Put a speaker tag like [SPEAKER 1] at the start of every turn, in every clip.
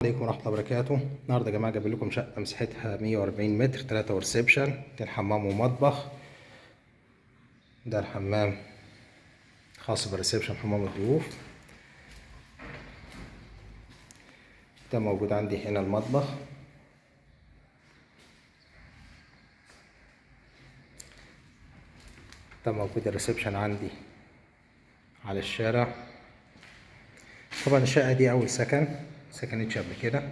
[SPEAKER 1] عليكم ورحمة الله وبركاته. النهارده يا جماعة جايب لكم شقة مساحتها 140 متر، 3 وريسبشن، 2 حمام ومطبخ. ده الحمام خاص بالريسبشن، حمام الضيوف. ده موجود عندي هنا المطبخ. ده موجود الريسبشن عندي على الشارع. طبعا الشقة دي أول سكنتش قبل كده.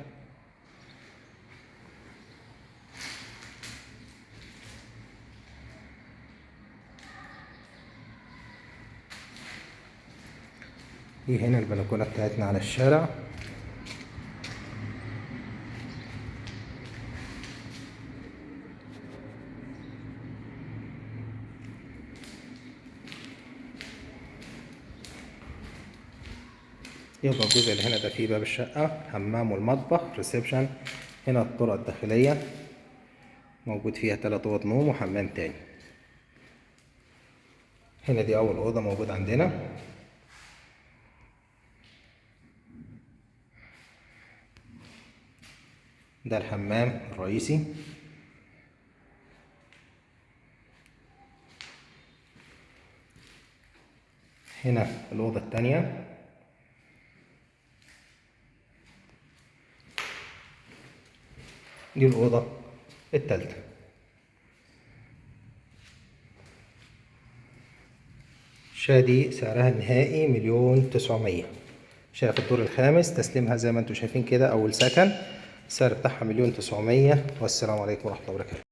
[SPEAKER 1] دي هنا البلكونة بتاعتنا على الشارع. يبقى الجزء اللي هنا ده فيه باب الشقة، حمام والمطبخ، ريسبشن. هنا الطرقة الداخلية موجود فيها 3 أوض نوم وحمام تاني. هنا دي أول أوضة موجود عندنا. ده الحمام الرئيسي. هنا الأوضة التانية. دي الأوضة التالتة. الشقة دي سعرها النهائي 1,900,000. شقة في الدور الخامس، تسليمها زي ما انتم شايفين كده، أول سكن. السعر بتاعها 1,900,000. والسلام عليكم ورحمة الله وبركاته.